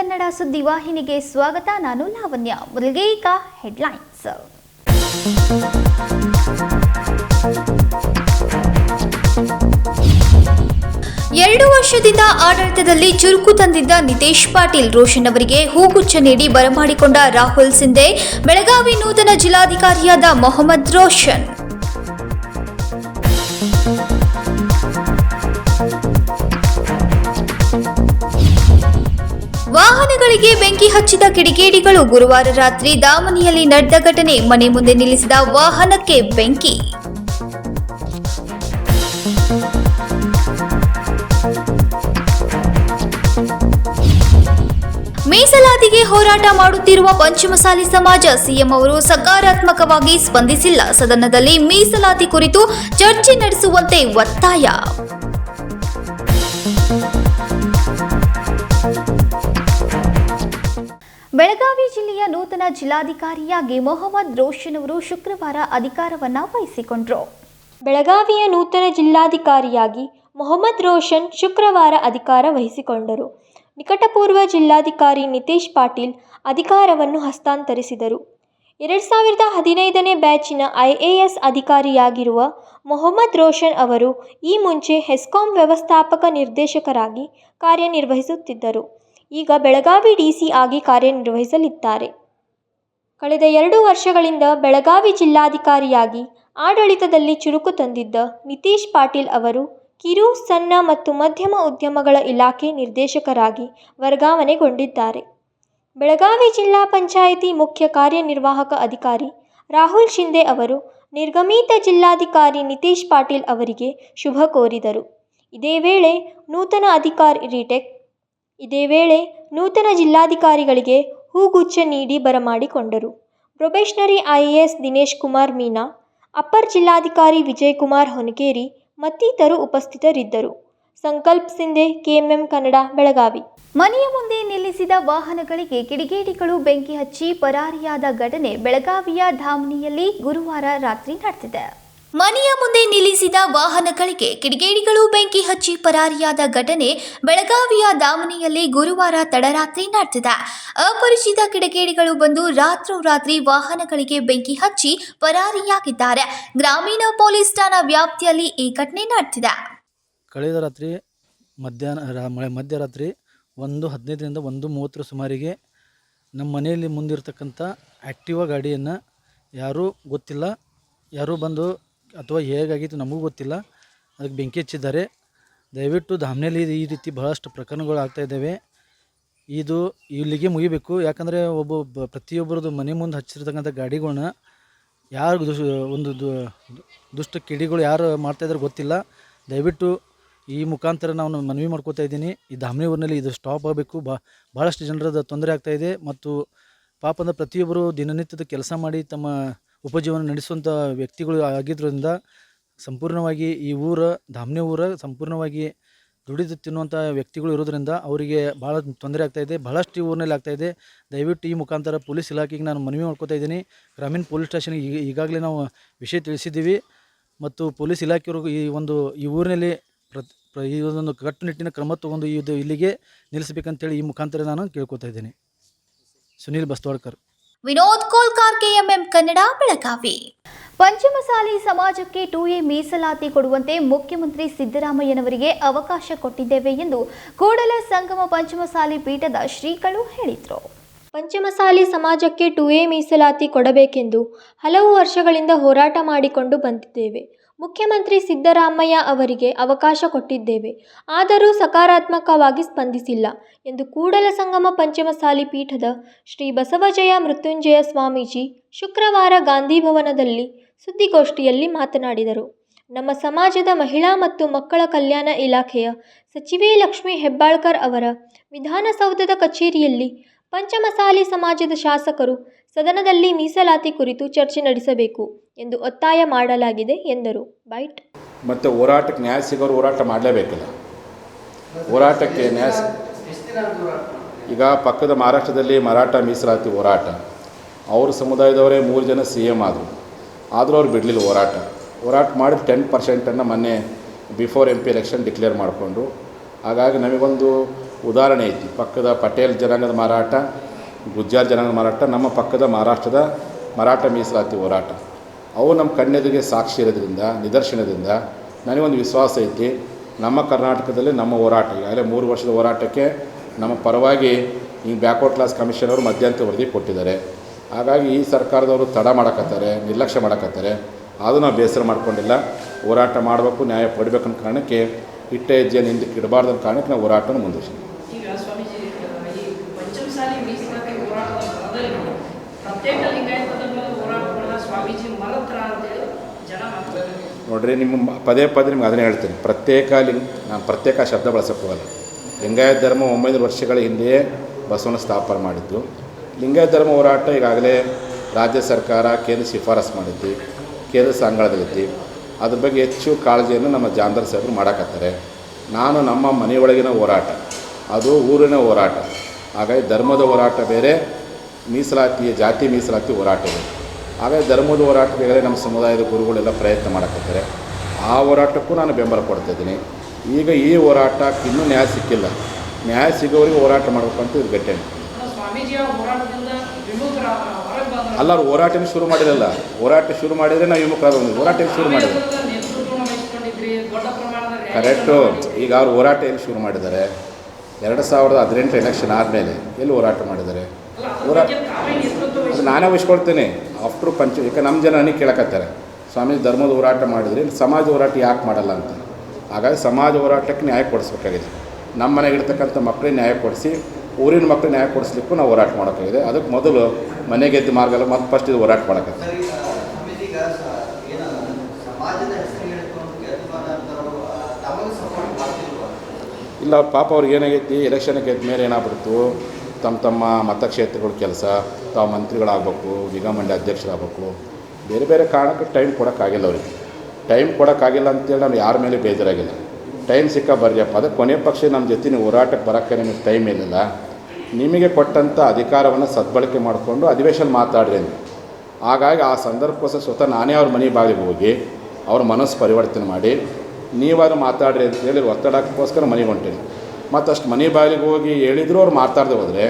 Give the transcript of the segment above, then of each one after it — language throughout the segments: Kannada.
ಕನ್ನಡ ಸುದ್ದಿವಾಹಿನಿಗೆ ಸ್ವಾಗತ. ನಾನು ಲಾವಣ್ಯ. ಮೊದಲಿಗೆ ಈಗ ಹೆಡ್ಲೈನ್ಸ್. 2 ವರ್ಷದಿಂದ ಆಡಳಿತದಲ್ಲಿ ಚುರುಕು ತಂದಿದ್ದ ನಿತೇಶ್ ಪಾಟೀಲ್ ರೋಷನ್ ಅವರಿಗೆ ಹೂಗುಚ್ಛ ನೀಡಿ ಬರಮಾಡಿಕೊಂಡ ರಾಹುಲ್ ಸಿಂಧೆ. ಬೆಳಗಾವಿ ನೂತನ ಜಿಲ್ಲಾಧಿಕಾರಿಯಾದ ಮೊಹಮ್ಮದ್ ರೋಷನ್. ವಾಹನಗಳಿಗೆ ಬೆಂಕಿ ಹಚ್ಚಿದ ಕಿಡಿಗೇಡಿಗಳು. ಗುರುವಾರ ರಾತ್ರಿ ದಾವಣಿಯಲ್ಲಿ ನಡೆದ ಘಟನೆ. ಮನೆ ಮುಂದೆ ನಿಲ್ಲಿಸಿದ ವಾಹನಕ್ಕೆ ಬೆಂಕಿ. ಮೀಸಲಾತಿಗೆ ಹೋರಾಟ ಮಾಡುತ್ತಿರುವ ಪಂಚಮಸಾಲಿ ಸಮಾಜ. ಸಿಎಂ ಅವರು ಸಕಾರಾತ್ಮಕವಾಗಿ ಸ್ಪಂದಿಸಿಲ್ಲ. ಸದನದಲ್ಲಿ ಮೀಸಲಾತಿ ಕುರಿತು ಚರ್ಚೆ ನಡೆಸುವಂತೆ ಒತ್ತಾಯ. ಬೆಳಗಾವಿ ಜಿಲ್ಲೆಯ ನೂತನ ಜಿಲ್ಲಾಧಿಕಾರಿಯಾಗಿ ಮೊಹಮ್ಮದ್ ರೋಷನ್ ಅವರು ಶುಕ್ರವಾರ ಅಧಿಕಾರವನ್ನು ವಹಿಸಿಕೊಂಡರು. ಬೆಳಗಾವಿಯ ನೂತನ ಜಿಲ್ಲಾಧಿಕಾರಿಯಾಗಿ ಮೊಹಮ್ಮದ್ ರೋಷನ್ ಶುಕ್ರವಾರ ಅಧಿಕಾರ ವಹಿಸಿಕೊಂಡರು. ನಿಕಟಪೂರ್ವ ಜಿಲ್ಲಾಧಿಕಾರಿ ನಿತೇಶ್ ಪಾಟೀಲ್ ಅಧಿಕಾರವನ್ನು ಹಸ್ತಾಂತರಿಸಿದರು. 2015ನೇ ಬ್ಯಾಚಿನ IAS ಅಧಿಕಾರಿಯಾಗಿರುವ ಮೊಹಮ್ಮದ್ ರೋಷನ್ ಅವರು ಈ ಮುಂಚೆ ಹೆಸ್ಕಾಂ ವ್ಯವಸ್ಥಾಪಕ ನಿರ್ದೇಶಕರಾಗಿ ಕಾರ್ಯನಿರ್ವಹಿಸುತ್ತಿದ್ದರು. ಈಗ ಬೆಳಗಾವಿ DC ಆಗಿ ಕಾರ್ಯನಿರ್ವಹಿಸಲಿದ್ದಾರೆ. ಕಳೆದ 2 ವರ್ಷಗಳಿಂದ ಬೆಳಗಾವಿ ಜಿಲ್ಲಾಧಿಕಾರಿಯಾಗಿ ಆಡಳಿತದಲ್ಲಿ ಚುರುಕು ತಂದಿದ್ದ ನಿತೇಶ್ ಪಾಟೀಲ್ ಅವರು ಕಿರು, ಸಣ್ಣ ಮತ್ತು ಮಧ್ಯಮ ಉದ್ಯಮಗಳ ಇಲಾಖೆ ನಿರ್ದೇಶಕರಾಗಿ ವರ್ಗಾವಣೆಗೊಂಡಿದ್ದಾರೆ. ಬೆಳಗಾವಿ ಜಿಲ್ಲಾ ಪಂಚಾಯಿತಿ ಮುಖ್ಯ ಕಾರ್ಯನಿರ್ವಾಹಕ ಅಧಿಕಾರಿ ರಾಹುಲ್ ಶಿಂಧೆ ಅವರು ನಿರ್ಗಮಿತ ಜಿಲ್ಲಾಧಿಕಾರಿ ನಿತೇಶ್ ಪಾಟೀಲ್ ಅವರಿಗೆ ಶುಭ ಕೋರಿದರು. ಇದೇ ವೇಳೆ ನೂತನ ಜಿಲ್ಲಾಧಿಕಾರಿಗಳಿಗೆ ಹೂಗುಚ್ಛ ನೀಡಿ ಬರಮಾಡಿಕೊಂಡರು. Probationary IAS Dinesh Kumar Meena, upper ಜಿಲ್ಲಾಧಿಕಾರಿ ವಿಜಯಕುಮಾರ್ ಹೊನಕೇರಿ ಮತ್ತಿತರರು ಉಪಸ್ಥಿತರಿದ್ದರು. ಸಂಕಲ್ಪ ಸಿಂಧೆ, KMM ಕನ್ನಡ, ಬೆಳಗಾವಿ. ಮನೆಯ ಮುಂದೆ ನಿಲ್ಲಿಸಿದ ವಾಹನಗಳಿಗೆ ಕಿಡಿಗೇಡಿಗಳು ಬೆಂಕಿ ಹಚ್ಚಿ ಪರಾರಿಯಾದ ಘಟನೆ ಬೆಳಗಾವಿಯ ಧಾಮಣಿಯಲ್ಲಿ ಗುರುವಾರ ರಾತ್ರಿ ನಡೆದಿದೆ. ಮನೆಯ ಮುಂದೆ ನಿಲ್ಲಿಸಿದ ವಾಹನಗಳಿಗೆ ಕಿಡಿಗೇಡಿಗಳು ಬೆಂಕಿ ಹಚ್ಚಿ ಪರಾರಿಯಾದ ಘಟನೆ ಬೆಳಗಾವಿಯ ದಾವಣಿಯಲ್ಲಿ ಗುರುವಾರ ತಡರಾತ್ರಿ ನಡೆದಿದೆ. ಅಪರಿಚಿತ ಕಿಡಿಗೇಡಿಗಳು ಬಂದು ರಾತ್ರೋರಾತ್ರಿ ವಾಹನಗಳಿಗೆ ಬೆಂಕಿ ಹಚ್ಚಿ ಪರಾರಿಯಾಗಿದ್ದಾರೆ. ಗ್ರಾಮೀಣ ಪೊಲೀಸ್ ಠಾಣಾ ವ್ಯಾಪ್ತಿಯಲ್ಲಿ ಈ ಘಟನೆ ನಡೆದಿದೆ. ಕಳೆದ ರಾತ್ರಿ ಮಧ್ಯರಾತ್ರಿ 1:15ರಿಂದ 1:30 ಸುಮಾರಿಗೆ ನಮ್ಮ ಮನೆಯಲ್ಲಿ ಮುಂದಿರ್ತಕ್ಕಂಥ ಆ್ಯಕ್ಟಿವಾ ಗಾಡಿಯನ್ನು ಯಾರೂ ಬಂದು ಅಥವಾ ಹೇಗಾಗಿತ್ತು ನಮಗೂ ಗೊತ್ತಿಲ್ಲ, ಅದಕ್ಕೆ ಬೆಂಕಿ ಹಚ್ಚಿದ್ದಾರೆ. ದಯವಿಟ್ಟು ಧಾಮಣಿಯಲ್ಲಿ ಈ ರೀತಿ ಬಹಳಷ್ಟು ಪ್ರಕರಣಗಳು ಆಗ್ತಾಯಿದ್ದಾವೆ. ಇದು ಇಲ್ಲಿಗೆ ಮುಗಿಬೇಕು. ಯಾಕಂದರೆ ಪ್ರತಿಯೊಬ್ಬರದ್ದು ಮನೆ ಮುಂದೆ ಹಚ್ಚಿರ್ತಕ್ಕಂಥ ಗಾಡಿಗಳನ್ನ ದುಷ್ಟ ಕಿಡಿಗಳು ಯಾರು ಮಾಡ್ತಾಯಿದ್ದಾರೆ ಗೊತ್ತಿಲ್ಲ. ದಯವಿಟ್ಟು ಈ ಮುಖಾಂತರ ನಾನು ಮನವಿ ಮಾಡ್ಕೋತಾ ಇದ್ದೀನಿ, ಈ ಧಾಮಣಿ ಊರಿನಲ್ಲಿ ಇದು ಸ್ಟಾಪ್ ಆಗಬೇಕು. ಭಾಳಷ್ಟು ಜನರದ ತೊಂದರೆ ಆಗ್ತಾಯಿದೆ. ಮತ್ತು ಪಾಪ ಅಂದರೆ ಪ್ರತಿಯೊಬ್ಬರು ದಿನನಿತ್ಯದ ಕೆಲಸ ಮಾಡಿ ತಮ್ಮ ಉಪಜೀವನ ನಡೆಸುವಂಥ ವ್ಯಕ್ತಿಗಳು ಆಗಿದ್ದರಿಂದ ಸಂಪೂರ್ಣವಾಗಿ ಈ ಧಾಮಣಿ ಸಂಪೂರ್ಣವಾಗಿ ದುಡಿದು ತಿನ್ನುವಂಥ ವ್ಯಕ್ತಿಗಳು ಇರೋದರಿಂದ ಅವರಿಗೆ ಭಾಳ ತೊಂದರೆ ಆಗ್ತಾಯಿದೆ. ಭಾಳಷ್ಟು ಈ ಊರಿನಲ್ಲಿ ಆಗ್ತಾಯಿದೆ. ದಯವಿಟ್ಟು ಈ ಮುಖಾಂತರ ಪೊಲೀಸ್ ಇಲಾಖೆಗೆ ನಾನು ಮನವಿ ಮಾಡ್ಕೋತಾ ಇದ್ದೀನಿ. ಗ್ರಾಮೀಣ ಪೊಲೀಸ್ ಸ್ಟೇಷನ್ಗೆ ಈಗಾಗಲೇ ನಾವು ವಿಷಯ ತಿಳಿಸಿದ್ದೀವಿ ಮತ್ತು ಪೊಲೀಸ್ ಇಲಾಖೆಯವರು ಈ ಊರಿನಲ್ಲಿ ಈ ಒಂದು ಕಟ್ಟುನಿಟ್ಟಿನ ಕ್ರಮ ತಗೊಂಡು ಇಲ್ಲಿಗೆ ನಿಲ್ಲಿಸಬೇಕಂತೇಳಿ ಈ ಮುಖಾಂತರ ನಾನು ಕೇಳ್ಕೊತಾ ಇದ್ದೀನಿ. ಸುನೀಲ್ ಬಸ್ತವಾಡ್ಕರ್, ವಿನೋದ್ ಕೋಲ್ಕಾರ್, KMM ಕನ್ನಡ, ಬೆಳಗಾವಿ. ಪಂಚಮಸಾಲಿ ಸಮಾಜಕ್ಕೆ 2A ಮೀಸಲಾತಿ ಕೊಡುವಂತೆ ಮುಖ್ಯಮಂತ್ರಿ ಸಿದ್ದರಾಮಯ್ಯನವರಿಗೆ ಅವಕಾಶ ಕೊಟ್ಟಿದ್ದೇವೆ ಎಂದು ಕೂಡಲ ಸಂಗಮ ಪಂಚಮಸಾಲಿ ಪೀಠದ ಶ್ರೀಗಳು ಹೇಳಿದರು. ಪಂಚಮಸಾಲಿ ಸಮಾಜಕ್ಕೆ 2A ಮೀಸಲಾತಿ ಕೊಡಬೇಕೆಂದು ಹಲವು ವರ್ಷಗಳಿಂದ ಹೋರಾಟ ಮಾಡಿಕೊಂಡು ಬಂದಿದ್ದೇವೆ. ಮುಖ್ಯಮಂತ್ರಿ ಸಿದ್ದರಾಮಯ್ಯ ಅವರಿಗೆ ಅವಕಾಶ ಕೊಟ್ಟಿದ್ದೇವೆ, ಆದರೂ ಸಕಾರಾತ್ಮಕವಾಗಿ ಸ್ಪಂದಿಸಿಲ್ಲ ಎಂದು ಕೂಡಲ ಸಂಗಮ ಪಂಚಮಸಾಲಿ ಪೀಠದ ಶ್ರೀ ಬಸವಜಯ ಮೃತ್ಯುಂಜಯ ಸ್ವಾಮೀಜಿ ಶುಕ್ರವಾರ ಗಾಂಧಿ ಭವನದಲ್ಲಿ ಸುದ್ದಿಗೋಷ್ಠಿಯಲ್ಲಿ ಮಾತನಾಡಿದರು. ನಮ್ಮ ಸಮಾಜದ ಮಹಿಳಾ ಮತ್ತು ಮಕ್ಕಳ ಕಲ್ಯಾಣ ಇಲಾಖೆಯ ಸಚಿವೆ ಲಕ್ಷ್ಮೀ ಹೆಬ್ಬಾಳ್ಕರ್ ಅವರ ವಿಧಾನಸೌಧದ ಕಚೇರಿಯಲ್ಲಿ ಪಂಚಮಸಾಲಿ ಸಮಾಜದ ಶಾಸಕರು ಸದನದಲ್ಲಿ ಮೀಸಲಾತಿ ಕುರಿತು ಚರ್ಚೆ ನಡೆಸಬೇಕು ಎಂದು ಒತ್ತಾಯ ಮಾಡಲಾಗಿದೆ ಎಂದರು. ಮತ್ತು ಹೋರಾಟಕ್ಕೆ ನ್ಯಾಯ ಸಿಗೋರು ಹೋರಾಟ ಮಾಡಲೇಬೇಕಲ್ಲ. ಹೋರಾಟಕ್ಕೆ ನ್ಯಾಯ ಈಗ ಪಕ್ಕದ ಮಹಾರಾಷ್ಟ್ರದಲ್ಲಿ ಮರಾಠ ಮೀಸಲಾತಿ ಹೋರಾಟ, ಅವ್ರ ಸಮುದಾಯದವರೇ 3 ಜನ CM ಆದರೂ ಅವ್ರು ಬಿಡಲಿಲ್ಲ ಹೋರಾಟ ಮಾಡಿದ 10% ಮೊನ್ನೆ ಬಿಫೋರ್ MP ಎಲೆಕ್ಷನ್ ಡಿಕ್ಲೇರ್ ಮಾಡಿಕೊಂಡು. ಹಾಗಾಗಿ ನಮಗೊಂದು ಉದಾಹರಣೆ ಐತಿ. ಪಕ್ಕದ ಪಟೇಲ್ ಜನಾಂಗದ ಮಾರಾಟ, ಗುಜ್ಜಾರ್ ಜನಾಂಗದ ಮಾರಾಟ, ನಮ್ಮ ಪಕ್ಕದ ಮಹಾರಾಷ್ಟ್ರದ ಮರಾಠ ಮೀಸಲಾತಿ ಹೋರಾಟ, ಅವು ನಮ್ಮ ಕಣ್ಣೆದುರಿಗೆ ಸಾಕ್ಷಿ ಇರೋದ್ರಿಂದ, ನಿದರ್ಶನದಿಂದ ನನಗೊಂದು ವಿಶ್ವಾಸ ಐತಿ. ನಮ್ಮ ಕರ್ನಾಟಕದಲ್ಲಿ ನಮ್ಮ ಹೋರಾಟ ಈಗಾಗಲೇ 3 ವರ್ಷದ ಹೋರಾಟಕ್ಕೆ ನಮ್ಮ ಪರವಾಗಿ ಈ ಬ್ಯಾಕ್ವರ್ಡ್ ಕ್ಲಾಸ್ ಕಮಿಷನ್ ಅವರು ಮಧ್ಯಂತರ ವರದಿ ಕೊಟ್ಟಿದ್ದಾರೆ. ಹಾಗಾಗಿ ಈ ಸರ್ಕಾರದವರು ತಡ ಮಾಡಕತ್ತಾರೆ, ನಿರ್ಲಕ್ಷ್ಯ ಮಾಡಕತ್ತಾರೆ. ಅದು ನಾವು ಬೇಸರ ಮಾಡ್ಕೊಂಡಿಲ್ಲ. ಹೋರಾಟ ಮಾಡಬೇಕು, ನ್ಯಾಯ ಪಡಿಬೇಕನ್ನೋ ಕಾರಣಕ್ಕೆ ಇಟ್ಟ ಹೆಜ್ಜೆಯನ್ನು ಹಿಂದಕ್ಕೆ ಇಡಬಾರ್ದು ಅನ್ನೋ ಕಾರಣಕ್ಕೆ ನಾವು ಹೋರಾಟವನ್ನು ಮುಂದುವರಿಸ್ತೀವಿ. ಈಗ ಸ್ವಾಮೀಜಿ, ಈ ಪಂಚಮಸಾಲಿ ಮೀಸಲಾತಿ ಹೋರಾಟದ ಬರದಲ್ಲಿ ಪ್ರತ್ಯೇಕ ಲಿಂಗಾಯತ ಧರ್ಮದ ಹೋರಾಟಗಳನ್ನ ಸ್ವಾಮೀಜಿ ಮರತ್ರ ಅಂತೇಳಿ ಜನ ಮಾತಾಡ್ತಾರೆ. ನೋಡ್ರಿ, ನಿಮ್ಮ ಪದೇ ನಿಮ್ಗೆ ಅದನ್ನೇ ಹೇಳ್ತೀನಿ. ನಾನು ಪ್ರತ್ಯೇಕ ಶಬ್ದ ಬಳಸಕ್ಕೆ ಹೋಗಲ್ಲ. ಲಿಂಗಾಯತ ಧರ್ಮ 900 ವರ್ಷಗಳ ಹಿಂದೆಯೇ ಬಸವನ ಸ್ಥಾಪನೆ ಮಾಡಿದ್ದು. ಲಿಂಗಾಯತ ಧರ್ಮ ಹೋರಾಟ ಈಗಾಗಲೇ ರಾಜ್ಯ ಸರ್ಕಾರ, ಕೇಂದ್ರ ಶಿಫಾರಸು ಮಾಡಿದ್ದು, ಕೇಂದ್ರ ಸಾಂಗಳದಲ್ಲಿದ್ದು, ಅದ್ರ ಬಗ್ಗೆ ಹೆಚ್ಚು ಕಾಳಜಿಯನ್ನು ನಮ್ಮ ಜಾಮದಾರ್ ಸಾಹೇಬರು ಮಾಡಕತ್ತಾರೆ. ನಾನು ನಮ್ಮ ಮನೆಯೊಳಗಿನ ಹೋರಾಟ, ಅದು ಊರಿನ ಹೋರಾಟ. ಹಾಗಾಗಿ ಧರ್ಮದ ಹೋರಾಟ ಬೇರೆ, ಜಾತಿ ಮೀಸಲಾತಿ ಹೋರಾಟ ಬೇರೆ. ಹಾಗಾಗಿ ಧರ್ಮದ ಹೋರಾಟ ಬೇರೆ. ನಮ್ಮ ಸಮುದಾಯದ ಗುರುಗಳೆಲ್ಲ ಪ್ರಯತ್ನ ಮಾಡಕತ್ತಾರೆ. ಆ ಹೋರಾಟಕ್ಕೂ ನಾನು ಬೆಂಬಲ ಕೊಡ್ತಾಯಿದ್ದೀನಿ. ಈಗ ಈ ಹೋರಾಟಕ್ಕೆ ಇನ್ನೂ ನ್ಯಾಯ ಸಿಕ್ಕಿಲ್ಲ. ನ್ಯಾಯ ಸಿಗೋರಿಗೆ ಹೋರಾಟ ಮಾಡಬೇಕು ಅಂತ ಇದು ಗಟ್ಟಿ. ಸ್ವಾಮೀಜಿಯ ಹೋರಾಟದಿಂದ ಅಲ್ಲ, ಅವ್ರು ಹೋರಾಟನ ಶುರು ಮಾಡಿರಲ್ಲ. ಹೋರಾಟ ಶುರು ಮಾಡಿದರೆ ನಾವು ವಿಮುಖರಾದ ಹೋರಾಟ ಶುರು ಮಾಡಿದ್ರು. ಕರೆಕ್ಟು. ಈಗ ಅವ್ರು ಹೋರಾಟ ಎಲ್ಲಿ ಶುರು ಮಾಡಿದ್ದಾರೆ? 2018 ಎಲೆಕ್ಷನ್ ಆದಮೇಲೆ ಎಲ್ಲಿ ಹೋರಾಟ ಮಾಡಿದ್ದಾರೆ? ನಾನೇ ವಹಿಸ್ಕೊಳ್ತೇನೆ. ಆಫ್ಟ್ರು ಈಗ ನಮ್ಮ ಜನ ನನಗೆ ಕೇಳಕತ್ತಾರೆ, ಸ್ವಾಮೀಜಿ ಧರ್ಮದ ಹೋರಾಟ ಮಾಡಿದ್ರಿ, ಸಮಾಜ ಹೋರಾಟ ಯಾಕೆ ಮಾಡಲ್ಲ ಅಂತ. ಹಾಗಾಗಿ ಸಮಾಜ ಹೋರಾಟಕ್ಕೆ ನ್ಯಾಯ ಕೊಡಿಸ್ಬೇಕಾಗಿದೆ. ನಮ್ಮ ಮನೆಗಿರ್ತಕ್ಕಂಥ ಮಕ್ಕಳಿಗೆ ನ್ಯಾಯ ಕೊಡಿಸಿ, ಊರಿನ ಮಕ್ಕಳಿಗೆ ನ್ಯಾಯ ಕೊಡಿಸ್ಲಿಕ್ಕೂ ನಾವು ಹೋರಾಟ ಮಾಡೋಕ್ಕಾಗಿದೆ. ಅದಕ್ಕೆ ಮೊದಲು ಮನೆಗೆದ್ದು ಮಾರ್ಗ ಅಲ್ಲ, ಮತ್ತು ಫಸ್ಟ್ ಇದು ಹೋರಾಟ ಮಾಡೋಕ್ಕಾಗಿದೆ. ಇಲ್ಲ, ಅವ್ರ ಪಾಪ ಅವ್ರಿಗೆ ಏನಾಗೈತಿ, ಎಲೆಕ್ಷನ್ ಗೆದ್ದ ಮೇಲೆ ಏನಾಗ್ಬಿಡ್ತು, ತಮ್ಮ ಮತಕ್ಷೇತ್ರಗಳ ಕೆಲಸ, ತಾವು ಮಂತ್ರಿಗಳಾಗಬೇಕು, ನಿಗಮ ಮಂಡಳಿ ಅಧ್ಯಕ್ಷರಾಗಬೇಕು, ಬೇರೆ ಬೇರೆ ಕಾರಣಕ್ಕೆ ಟೈಮ್ ಕೊಡೋಕ್ಕಾಗಿಲ್ಲ ಅವ್ರಿಗೆ. ಟೈಮ್ ಕೊಡೋಕ್ಕಾಗಿಲ್ಲ ಅಂತೇಳಿ ನಾನು ಯಾರ ಮೇಲೆ ಬೇಜಾರಾಗಿಲ್ಲ. ಟೈಮ್ ಸಿಕ್ಕ ಬರ್ರಿಯಪ್ಪ. ಅದಕ್ಕೆ ಕೊನೆ ಪಕ್ಷ ನಮ್ಮ ಜೊತೆ ನೀವು ಹೋರಾಟಕ್ಕೆ ಬರೋಕ್ಕೆ ನಿಮಗೆ ಟೈಮ್ ಏನಿಲ್ಲ, ನಿಮಗೆ ಕೊಟ್ಟಂಥ ಅಧಿಕಾರವನ್ನು ಸದ್ಬಳಕೆ ಮಾಡಿಕೊಂಡು ಅಧಿವೇಶನ ಮಾತಾಡ್ರಿ ಅಂತ. ಹಾಗಾಗಿ ಆ ಸಂದರ್ಭಕ್ಕೋಸ್ಕರ ಸ್ವತಃ ನಾನೇ ಅವ್ರ ಮನೆ ಬಾಗಿಲಿಗೆ ಹೋಗಿ ಅವ್ರ ಮನಸ್ಸು ಪರಿವರ್ತನೆ ಮಾಡಿ ನೀವಾದ್ರು ಮಾತಾಡ್ರಿ ಅಂತೇಳಿ ಒತ್ತಡಕ್ಕೋಸ್ಕರ ಮನೆಗೆ ಹೊಂಟೀನಿ. ಮತ್ತು ಅಷ್ಟು ಮನೆ ಬಾಗಿಲಿಗೆ ಹೋಗಿ ಹೇಳಿದ್ರು ಅವ್ರು ಮಾತಾಡದೆ ಹೋದರೆ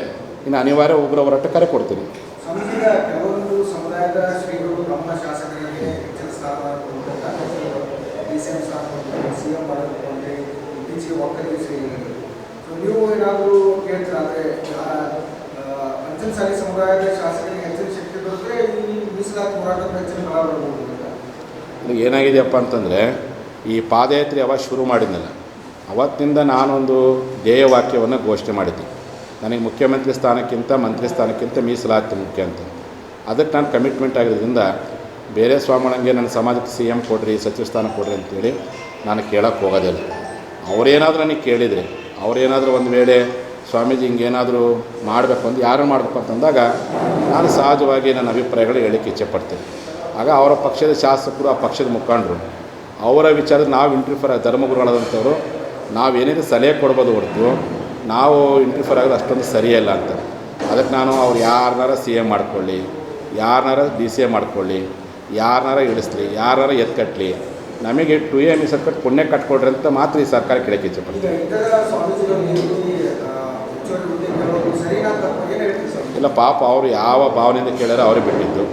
ಇನ್ನು ಅನಿವಾರ್ಯ ಉಗ್ರ ಹೋರಾಟ ಕರೆ ಕೊಡ್ತೀನಿ. ಕೆಲವೊಂದು ಸಮುದಾಯದ ಶ್ರೀಗಳು ನಮ್ಮ ಶಾಸಕರಿಗೆ ಹೆಚ್ಚಿನ ಸ್ಥಾನಮಾನ ಸಿಎಂ ಮಾಡಿಕೊಂಡ್ರೆ ಇತ್ತೀಚೆಗೆ ಒಕ್ಕಲಿಗ ಶ್ರೀಗಳು. ನೀವು ಏನಾದರೂ ಕೇಳ್ತೀರಾ? ಅಂದರೆ ಪಂಚಮಸಾಲಿ ಸಮುದಾಯದ ಶಾಸಕರಿಗೆ ಹೆಚ್ಚಿನ ಶಕ್ತಿ ಬರುತ್ತೆ, ಈ ಮೀಸಲಾತಿ ಹೋರಾಟದ ಹೆಚ್ಚಿನ ಫಲ ಬರ್ಬೋದು. ಏನಾಗಿದೆಯಪ್ಪ ಅಂತಂದರೆ, ಈ ಪಾದಯಾತ್ರೆ ಯಾವಾಗ ಶುರು ಮಾಡಿದ್ನಲ್ಲ, ಅವತ್ತಿನಿಂದ ನಾನೊಂದು ಧ್ಯೇಯವಾಕ್ಯವನ್ನು ಘೋಷಣೆ ಮಾಡಿದ್ದೆ. ನನಗೆ ಮುಖ್ಯಮಂತ್ರಿ ಸ್ಥಾನಕ್ಕಿಂತ ಮಂತ್ರಿ ಸ್ಥಾನಕ್ಕಿಂತ ಮೀಸಲಾತಿ ಮುಖ್ಯ ಅಂತ. ಅದಕ್ಕೆ ನಾನು ಕಮಿಟ್ಮೆಂಟ್ ಆಗಿರೋದ್ರಿಂದ ಬೇರೆ ಸ್ವಾಮಿಗಳಂಗೆ ನನ್ನ ಸಮಾಜಕ್ಕೆ CM ಕೊಡ್ರಿ, ಸಚಿವ ಸ್ಥಾನ ಕೊಡ್ರಿ ಅಂತೇಳಿ ನಾನು ಕೇಳೋಕ್ಕೆ ಹೋಗೋದಿಲ್ಲ. ಅವರೇನಾದರೂ ನನಗೆ ಕೇಳಿದರೆ, ಅವರೇನಾದರೂ ಒಂದು ವೇಳೆ ಸ್ವಾಮೀಜಿ ಹಿಂಗೇನಾದರೂ ಮಾಡಬೇಕು ಅಂತ, ಯಾರು ಮಾಡಬೇಕು ಅಂತಂದಾಗ ನಾನು ಸಹಜವಾಗಿ ನನ್ನ ಅಭಿಪ್ರಾಯಗಳು ಹೇಳಿಕ್ಕೆ ಇಚ್ಛೆಪಡ್ತೇನೆ. ಆಗ ಅವರ ಪಕ್ಷದ ಶಾಸಕರು, ಆ ಪಕ್ಷದ ಮುಖಂಡರು, ಅವರ ವಿಚಾರದ ನಾವು ಇಂಟರ್ಫಿಯರ್ ಧರ್ಮಗುರುಗಳಾದಂಥವ್ರು ನಾವೇನೇನು ಸಲಹೆ ಕೊಡ್ಬೋದು ಹೊರತು ನಾವು ಇಂಟರ್ಫಿಯರ್ ಆಗೋದು ಅಷ್ಟೊಂದು ಸರಿಯಲ್ಲ ಅಂತ. ಅದಕ್ಕೆ ನಾನು ಅವ್ರು ಯಾರನ್ನಾರ CM ಮಾಡ್ಕೊಳ್ಳಿ, ಯಾರನ್ನಾರ DCA ಮಾಡ್ಕೊಳ್ಳಿ, ಯಾರನ್ನಾರ ಇಳಿಸ್ಲಿ, ಯಾರನ್ನಾರ ಎತ್ಕಟ್ಟಲಿ, ನಮಗೆ 2A ಮೀಸಲು ಕಟ್ಟು ಪುಣ್ಯ ಕಟ್ಕೊಡ್ರಿ ಅಂತ ಮಾತ್ರ ಈ ಸರ್ಕಾರ ಕೇಳಕ್ಕೆ ಇಚ್ಛೆಪಡ್ತೀವಿ. ಇಲ್ಲ, ಪಾಪ ಅವರು ಯಾವ ಭಾವನೆಯಿಂದ ಕೇಳ್ಯಾರೋ ಅವ್ರಿಗೆ ಬಿಟ್ಟಿದ್ದು.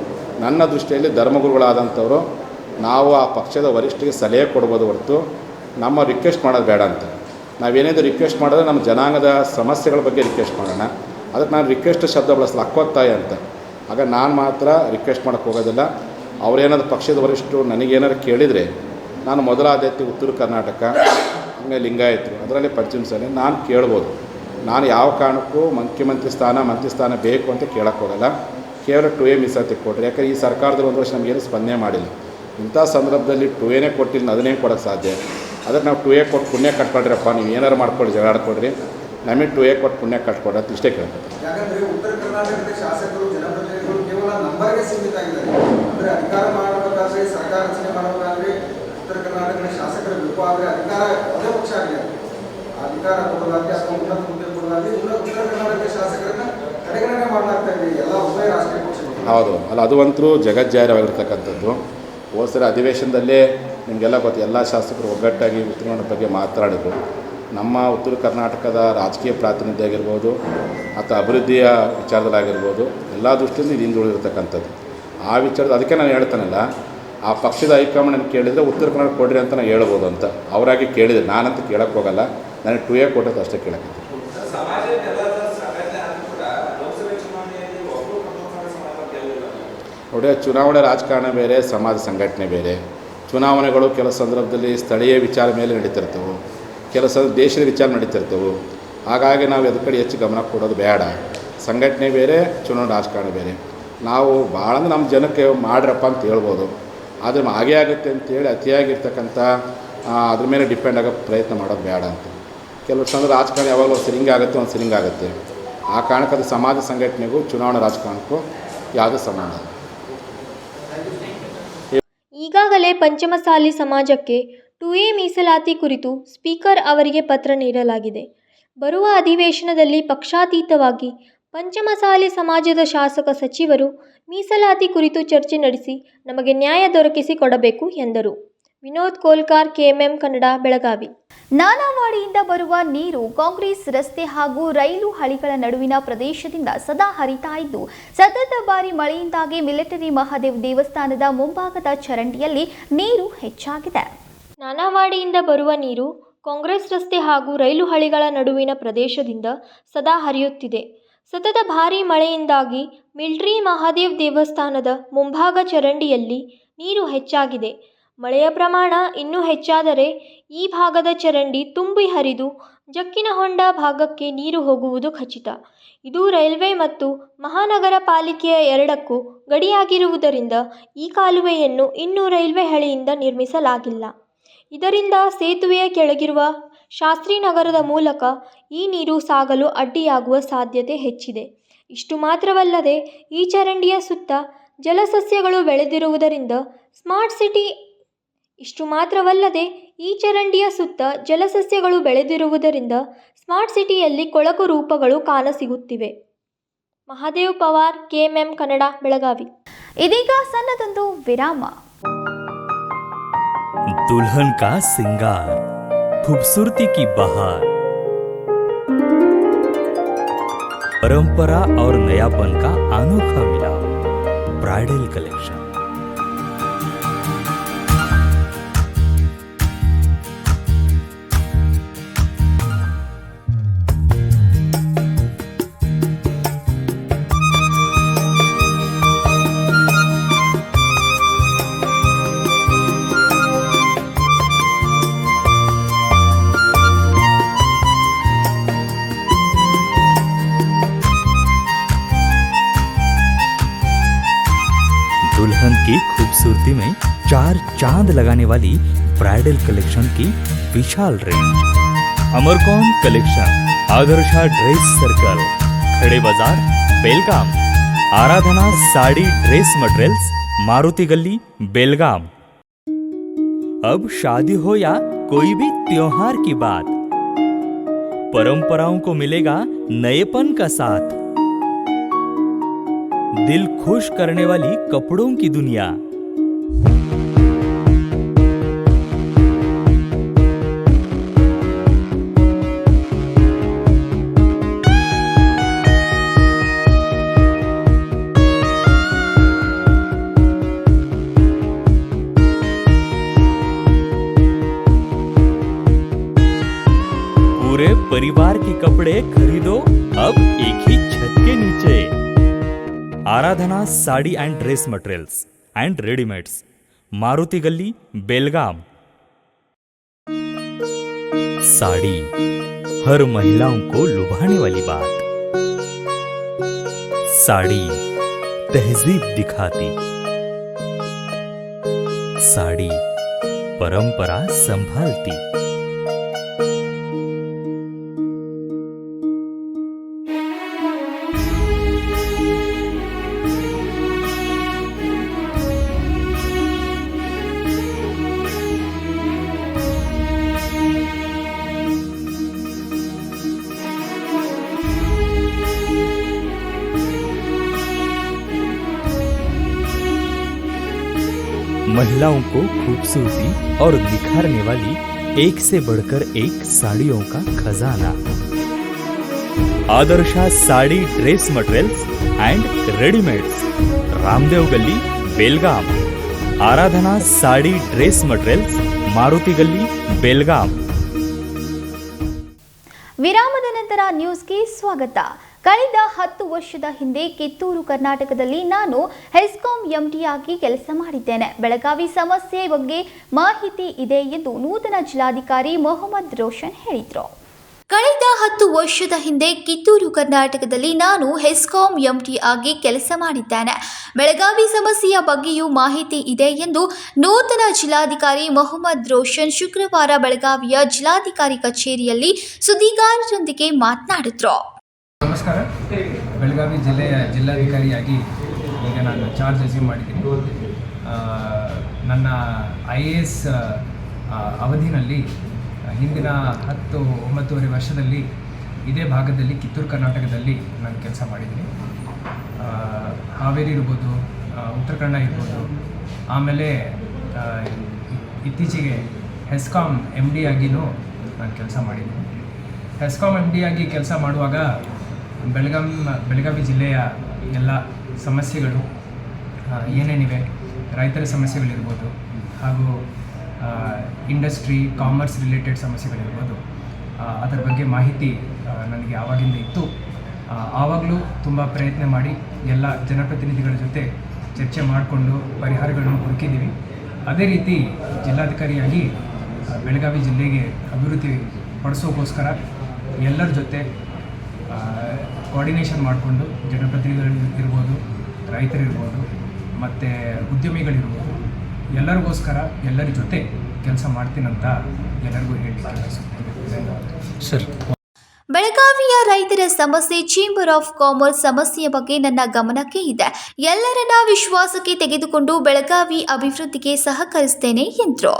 ನನ್ನ ದೃಷ್ಟಿಯಲ್ಲಿ ಧರ್ಮಗುರುಗಳಾದಂಥವ್ರು ನಾವು ಆ ಪಕ್ಷದ ವರಿಷ್ಠರಿಗೆ ಸಲಹೆ ಕೊಡ್ಬೋದು ಹೊರತು ನಮ್ಮ ರಿಕ್ವೆಸ್ಟ್ ಮಾಡೋದು ಬೇಡ ಅಂತ. ನಾವೇನೇದು ರಿಕ್ವೆಸ್ಟ್ ಮಾಡಿದ್ರೆ ನಮ್ಮ ಜನಾಂಗದ ಸಮಸ್ಯೆಗಳ ಬಗ್ಗೆ ರಿಕ್ವೆಸ್ಟ್ ಮಾಡೋಣ. ಅದಕ್ಕೆ ನಾನು ರಿಕ್ವೆಸ್ಟ್ ಶಬ್ದ ಬಳಸಲ್ಲ, ಹಕ್ಕೊತ್ತಾಯ ಅಂತ. ಆಗ ನಾನು ಮಾತ್ರ ರಿಕ್ವೆಸ್ಟ್ ಮಾಡೋಕ್ಕೆ ಹೋಗೋದಿಲ್ಲ. ಅವರೇನಾದ್ರು ಪಕ್ಷದ ವರಿಷ್ಠರು ನನಗೇನಾದ್ರು ಕೇಳಿದರೆ ನಾನು ಮೊದಲ ಆದ್ಯತೆ ಉತ್ತರ ಕರ್ನಾಟಕ, ಹಂಗೆ ಲಿಂಗಾಯತರು, ಅದರಲ್ಲಿ ಪಂಚಮಸಾಲಿ ನಾನು ಕೇಳ್ಬೋದು. ನಾನು ಯಾವ ಕಾರಣಕ್ಕೂ ಮುಖ್ಯಮಂತ್ರಿ ಸ್ಥಾನ, ಮಂತ್ರಿ ಸ್ಥಾನ ಬೇಕು ಅಂತ ಕೇಳಕ್ಕೆ ಹೋಗಲ್ಲ. ಕೇವಲ 2A ಮೀಸಲಾತಿ ಕೊಡ್ರಿ. ಯಾಕಂದರೆ ಈ ಸರ್ಕಾರದಲ್ಲಿ 1 ವರ್ಷ ನಮಗೇನು ಸ್ಪಂದನೆ ಮಾಡಿಲ್ಲ. ಇಂಥ ಸಂದರ್ಭದಲ್ಲಿ 2Aನೇ ಕೊಟ್ಟಿಲ್ಲ, ಅದನ್ನೇ ಕೊಡೋಕ್ಕೆ ಸಾಧ್ಯ. ಅದಕ್ಕೆ ನಾವು 2A ಕೊಟ್ಟು ಪುಣ್ಯ ಕಟ್ಕೊಳ್ರಿಯಪ್ಪ, ನೀವು ಏನಾರು ಮಾಡ್ಕೊಳ್ಳಿ, ಜಗಳ ಆಡ್ಕೊಡ್ರಿ, ನಮಗೆ 2A ಕೊಟ್ಟು ಪುಣ್ಯ ಕಟ್ಕೊಡ್ರಿ ಅಂತ ಇಷ್ಟೇ ಕೇಳ್ತಾರೆ. ಯಾಕಂದರೆ ಉತ್ತರ ಕರ್ನಾಟಕದ ಶಾಸಕರು, ಜನಪ್ರತಿನಿಧಿಗಳು ಕೇವಲ ನಂಬರ್ಗೆ ಸೀಮಿತ ಆಗಿದ್ದಾರೆ. ಅಂದರೆ ಅಧಿಕಾರ ಮಾಡಬೇಕಾದ್ರೆ, ಸರ್ಕಾರ ರಚನೆ ಮಾಡಬೇಕಾದ್ರೆ ಉತ್ತರ ಕರ್ನಾಟಕದ ಶಾಸಕರು ಬೇಕು. ಆದರೆ ಅಧಿಕಾರ ಯಾವುದೇ ಪಕ್ಷ ಆಗಲಿ, ಅಧಿಕಾರ ಕೊಡೋದಾಗಲಿ ಅಥವಾ ಉನ್ನತ ಹುದ್ದೆ ಕೊಡೋದಾಗಲಿ ಉತ್ತರ ಕರ್ನಾಟಕದ ಶಾಸಕರನ್ನ ಕಡೆಗಣನೆ ಮಾಡಲಾಗ್ತಾ ಇದೆ ಎಲ್ಲ ಉಭಯ ರಾಷ್ಟ್ರೀಯ ಪಕ್ಷಗಳು. ಹೌದು, ಅಲ್ಲ, ಅದು ಅಂತೂ ಜಗಜ್ಜಾಹಿರವಾಗಿರ್ತಕ್ಕಂಥದ್ದು. ಹೋದ ಸರಿ ಅಧಿವೇಶನದಲ್ಲೇ ನಿಮಗೆಲ್ಲ ಗೊತ್ತು, ಎಲ್ಲ ಶಾಸಕರು ಒಗ್ಗಟ್ಟಾಗಿ ಉತ್ತರ ಕನ್ನಡ ಬಗ್ಗೆ ಮಾತಾಡಿದ್ರು. ನಮ್ಮ ಉತ್ತರ ಕರ್ನಾಟಕದ ರಾಜಕೀಯ ಪ್ರಾತಿನಿಧ್ಯ ಆಗಿರ್ಬೋದು ಅಥವಾ ಅಭಿವೃದ್ಧಿಯ ವಿಚಾರದಲ್ಲಾಗಿರ್ಬೋದು ಎಲ್ಲ ದೃಷ್ಟಿಯಿಂದ ಇದು ಹಿಂದುಳಿದಿರ್ತಕ್ಕಂಥದ್ದು. ಆ ವಿಚಾರದ ಅದಕ್ಕೆ ನಾನು ಹೇಳ್ತಾನಲ್ಲ, ಆ ಪಕ್ಷದ ಹೈಕಮಾಂಡ್ ಕೇಳಿದರೆ ಉತ್ತರ ಕನ್ನಡ ಕೊಡ್ರಿ ಅಂತ ನಾನು ಹೇಳ್ಬೋದು ಅಂತ. ಅವರಾಗಿ ಕೇಳಿದರೆ ನಾನಂತ ಕೇಳಕ್ಕೆ ಹೋಗಲ್ಲ, ನನಗೆ 2A ಕೊಟ್ಟದ್ದು ಅಷ್ಟೇ ಕೇಳಕ್ಕೆ. ನೋಡಿ, ಚುನಾವಣೆ ರಾಜಕಾರಣ ಬೇರೆ, ಸಮಾಜ ಸಂಘಟನೆ ಬೇರೆ. ಚುನಾವಣೆಗಳು ಕೆಲವು ಸಂದರ್ಭದಲ್ಲಿ ಸ್ಥಳೀಯ ವಿಚಾರ ಮೇಲೆ ನಡೀತಿರ್ತವೆ, ಕೆಲವು ದೇಶದ ವಿಚಾರ ನಡೀತಿರ್ತವೆ. ಹಾಗಾಗಿ ನಾವು ಅದ್ರ ಕಡೆ ಹೆಚ್ಚು ಗಮನ ಕೊಡೋದು ಬೇಡ. ಸಂಘಟನೆ ಬೇರೆ, ಚುನಾವಣೆ ರಾಜಕಾರಣ ಬೇರೆ. ನಾವು ಭಾಳ ಅಂದ್ರೆ ನಮ್ಮ ಜನಕ್ಕೆ ಮಾಡ್ರಪ್ಪ ಅಂತ ಹೇಳ್ಬೋದು, ಆದರೆ ಹಾಗೇ ಆಗುತ್ತೆ ಅಂತೇಳಿ ಅತಿಯಾಗಿರ್ತಕ್ಕಂಥ ಅದ್ರ ಮೇಲೆ ಡಿಪೆಂಡ್ ಆಗೋ ಪ್ರಯತ್ನ ಮಾಡೋದು ಬೇಡ ಅಂತ. ಕೆಲವು ಸಂದರ್ಭ ರಾಜಕಾರಣ ಯಾವಾಗಲೂ ಒಂದು ಸಿರಿಂಗ್ ಆಗುತ್ತೆ, ಒಂದು ಸಿರಿಂಗ್ ಆಗುತ್ತೆ. ಆ ಕಾರಣಕ್ಕೆ ಅದು ಸಮಾಜ ಸಂಘಟನೆಗೂ ಚುನಾವಣಾ ರಾಜಕಾರಣಕ್ಕೂ ಯಾವುದೇ ಸಂಬಂಧ. ಈಗಾಗಲೇ ಪಂಚಮಸಾಲಿ ಸಮಾಜಕ್ಕೆ 2A ಮೀಸಲಾತಿ ಕುರಿತು ಸ್ಪೀಕರ್ ಅವರಿಗೆ ಪತ್ರ ನೀಡಲಾಗಿದೆ. ಬರುವ ಅಧಿವೇಶನದಲ್ಲಿ ಪಕ್ಷಾತೀತವಾಗಿ ಪಂಚಮಸಾಲಿ ಸಮಾಜದ ಶಾಸಕ ಸಚಿವರು ಮೀಸಲಾತಿ ಕುರಿತು ಚರ್ಚೆ ನಡೆಸಿ ನಮಗೆ ನ್ಯಾಯ ದೊರಕಿಸಿ ಕೊಡಬೇಕು ಎಂದರು. ವಿನೋದ್ ಕೋಲ್ಕಾರ್, KMM ಕನ್ನಡ, ಬೆಳಗಾವಿ. ನಾನಾವಾಡಿಯಿಂದ ಬರುವ ನೀರು ಕಾಂಗ್ರೆಸ್ ರಸ್ತೆ ಹಾಗೂ ರೈಲು ಹಳಿಗಳ ನಡುವಿನ ಪ್ರದೇಶದಿಂದ ಸದಾ ಹರಿತಾ ಇದ್ದು, ಸತತ ಬಾರಿ ಮಳೆಯಿಂದಾಗಿ ಮಿಲಿಟರಿ ಮಹಾದೇವ್ ದೇವಸ್ಥಾನದ ಮುಂಭಾಗದ ಚರಂಡಿಯಲ್ಲಿ ನೀರು ಹೆಚ್ಚಾಗಿದೆ. ನಾನಾವಾಡಿಯಿಂದ ಬರುವ ನೀರು ಕಾಂಗ್ರೆಸ್ ರಸ್ತೆ ಹಾಗೂ ರೈಲು ಹಳಿಗಳ ನಡುವಿನ ಪ್ರದೇಶದಿಂದ ಸದಾ ಹರಿಯುತ್ತಿದೆ. ಸತತ ಭಾರೀ ಮಳೆಯಿಂದಾಗಿ ಮಿಲಿಟರಿ ಮಹಾದೇವ್ ದೇವಸ್ಥಾನದ ಮುಂಭಾಗ ಚರಂಡಿಯಲ್ಲಿ ನೀರು ಹೆಚ್ಚಾಗಿದೆ. ಮಳೆಯ ಪ್ರಮಾಣ ಇನ್ನೂ ಹೆಚ್ಚಾದರೆ ಈ ಭಾಗದ ಚರಂಡಿ ತುಂಬಿ ಹರಿದು ಜಕ್ಕಿನಹೊಂಡ ಭಾಗಕ್ಕೆ ನೀರು ಹೋಗುವುದು ಖಚಿತ. ಇದು ರೈಲ್ವೆ ಮತ್ತು ಮಹಾನಗರ ಪಾಲಿಕೆಯ ಎರಡಕ್ಕೂ ಗಡಿಯಾಗಿರುವುದರಿಂದ ಈ ಕಾಲುವೆಯನ್ನು ಇನ್ನೂ ರೈಲ್ವೆ ಹಳಿಯಿಂದ ನಿರ್ಮಿಸಲಾಗಿಲ್ಲ. ಇದರಿಂದ ಸೇತುವೆಯ ಕೆಳಗಿರುವ ಶಾಸ್ತ್ರಿನಗರದ ಮೂಲಕ ಈ ನೀರು ಸಾಗಲು ಅಡ್ಡಿಯಾಗುವ ಸಾಧ್ಯತೆ ಹೆಚ್ಚಿದೆ. ಇಷ್ಟು ಮಾತ್ರವಲ್ಲದೆ ಈ ಚರಂಡಿಯ ಸುತ್ತ ಜಲಸಸ್ಯಗಳು ಬೆಳೆದಿರುವುದರಿಂದ ಸ್ಮಾರ್ಟ್ ಸಿಟಿಯಲ್ಲಿ ಕೊಳಕು ರೂಪಗಳು ಕಾಣಸಿಗುತ್ತಿವೆ. ಮಹಾದೇವ್ ಪವಾರ್, KMM ಕನ್ನಡ, ಬೆಳಗಾವಿ. ಇದೀಗ ಸಣ್ಣದೊಂದು ವಿರಾಮ. दुल्हन का सिंगार, खूबसूरती की बहार, परंपरा और नयापन का अनोखा मिलाप, ब्राइडल कलेक्शन। दुल्हन की खूबसूरती में 4 चांद लगाने वाली ब्राइडल कलेक्शन की विशाल range. Amarcon collection, Adarsha dress circle, Khade Bazaar, Belgaum. Aradhana sari dress materials, Maruti Gali, Belgaum. अब शादी हो या कोई भी त्योहार की बात, परंपराओं को मिलेगा नएपन का साथ। दिल खुश करने वाली कपड़ों की दुनिया। पूरे परिवार के कपड़े खरीदो अब एक ही छत के नीचे। Aradhana sari and dress materials and readymades, Maruti Gali, Belgaum. Sari हर महिलाओं को लुभाने वाली बात। साड़ी तहजीब दिखाती, साड़ी परंपरा संभालती। महिलाओं को खूबसूरती और निखारने वाली एक से बढ़कर एक साड़ियों का खजाना। Adarsha sari dress materials and readymades, Ramdev गली बेलगाम। आराधना साड़ी ड्रेस मटेरियल्स, मारुति गली बेलगाम। ವಿರಾಮದ ನಂತರ ನ್ಯೂಸ್ಗೆ ಸ್ವಾಗತ. ಕಳೆದ 10 ವರ್ಷದ ಹಿಂದೆ ಕಿತ್ತೂರು ಕರ್ನಾಟಕದಲ್ಲಿ ನಾನು ಹೆಸ್ಕಾಂ ಎಂಡಿ ಆಗಿ ಕೆಲಸ ಮಾಡಿದ್ದೇನೆ. ಬೆಳಗಾವಿ ಸಮಸ್ಯೆ ಬಗ್ಗೆ ಮಾಹಿತಿ ಇದೆ ಎಂದು ನೂತನ ಜಿಲ್ಲಾಧಿಕಾರಿ ಮೊಹಮ್ಮದ್ ರೋಷನ್ ಹೇಳಿದರು. ಕಳೆದ 10 ವರ್ಷದ ಹಿಂದೆ ಕಿತ್ತೂರು ಕರ್ನಾಟಕದಲ್ಲಿ ನಾನು ಹೆಸ್ಕಾಂ ಎಂಡಿ ಆಗಿ ಕೆಲಸ ಮಾಡಿದ್ದೇನೆ. ಬೆಳಗಾವಿ ಸಮಸ್ಯೆಯ ಬಗ್ಗೆಯೂ ಮಾಹಿತಿ ಇದೆ ಎಂದು ನೂತನ ಜಿಲ್ಲಾಧಿಕಾರಿ ಮೊಹಮ್ಮದ್ ರೋಷನ್ ಶುಕ್ರವಾರ ಬೆಳಗಾವಿಯ ಜಿಲ್ಲಾಧಿಕಾರಿ ಕಚೇರಿಯಲ್ಲಿ ಸುದ್ದಿಗಾರರೊಂದಿಗೆ ಮಾತನಾಡಿದರು. ನಮಸ್ಕಾರ. ಬೆಳಗಾವಿ ಜಿಲ್ಲೆಯ ಜಿಲ್ಲಾಧಿಕಾರಿಯಾಗಿ ಈಗ ನಾನು ಚಾರ್ಜ್ ಅಸ್ಯೂಮ್ ಮಾಡಿದ್ದೀನಿ. ನನ್ನ IAS ಅವಧಿನಲ್ಲಿ ಹಿಂದಿನ 10-9 ವರ್ಷದಲ್ಲಿ ಇದೇ ಭಾಗದಲ್ಲಿ ಕಿತ್ತೂರು ಕರ್ನಾಟಕದಲ್ಲಿ ನಾನು ಕೆಲಸ ಮಾಡಿದ್ದೀನಿ. ಹಾವೇರಿ ಇರ್ಬೋದು, ಉತ್ತರ ಕನ್ನಡ ಇರ್ಬೋದು. ಆಮೇಲೆ ಇತ್ತೀಚೆಗೆ ಹೆಸ್ಕಾಂ MD ಆಗಿಯೂ ನಾನು ಕೆಲಸ ಮಾಡಿದ್ದೀನಿ. ಹೆಸ್ಕಾಂ MD ಆಗಿ ಕೆಲಸ ಮಾಡುವಾಗ ಬೆಳಗಾವಿ ಜಿಲ್ಲೆಯ ಎಲ್ಲ ಸಮಸ್ಯೆಗಳು ಏನೇನಿವೆ, ರೈತರ ಸಮಸ್ಯೆಗಳಿರ್ಬೋದು, ಹಾಗೂ ಇಂಡಸ್ಟ್ರಿ, ಕಾಮರ್ಸ್ ರಿಲೇಟೆಡ್ ಸಮಸ್ಯೆಗಳಿರ್ಬೋದು, ಅದರ ಬಗ್ಗೆ ಮಾಹಿತಿ ನನಗೆ ಆವಾಗಿಂದ ಇತ್ತು. ಆವಾಗಲೂ ತುಂಬ ಪ್ರಯತ್ನ ಮಾಡಿ ಎಲ್ಲ ಜನಪ್ರತಿನಿಧಿಗಳ ಜೊತೆ ಚರ್ಚೆ ಮಾಡಿಕೊಂಡು ಪರಿಹಾರಗಳನ್ನು ಹುಡುಕಿದ್ದೀವಿ. ಅದೇ ರೀತಿ ಜಿಲ್ಲಾಧಿಕಾರಿಯಾಗಿ ಬೆಳಗಾವಿ ಜಿಲ್ಲೆಗೆ ಅಭಿವೃದ್ಧಿ ಪಡಿಸೋಕ್ಕೋಸ್ಕರ ಎಲ್ಲರ ಜೊತೆ ಕೋಆರ್ಡಿನೇಷನ್ ಮಾಡಿಕೊಂಡು ಜನಪ್ರತಿನಿಧಿಗಳು ಇರ್ಬೋದು, ರೈತರಿರ್ಬೋದು, ಮತ್ತು ಉದ್ಯಮಿಗಳಿರ್ಬೋದು, ಎಲ್ಲರಿಗೋಸ್ಕರ ಎಲ್ಲರ ಜೊತೆ ಕೆಲಸ ಮಾಡ್ತೀನಂತ ಎಲ್ಲರಿಗೂ ಹೇಳಲಿಕ್ಕೆ ಸರ್. ಬೆಳಗಾವಿಯ ರೈತರ ಸಮಸ್ಯೆ, ಚೇಂಬರ್ ಆಫ್ ಕಾಮರ್ಸ್ ಸಮಸ್ಯೆಯ ಬಗ್ಗೆ ನನ್ನ ಗಮನಕ್ಕೆ ಇದೆ. ಎಲ್ಲರನ್ನ ವಿಶ್ವಾಸಕ್ಕೆ ತೆಗೆದುಕೊಂಡು ಬೆಳಗಾವಿ ಅಭಿವೃದ್ಧಿಗೆ ಸಹಕರಿಸುತ್ತೇನೆ ಎಂದರು.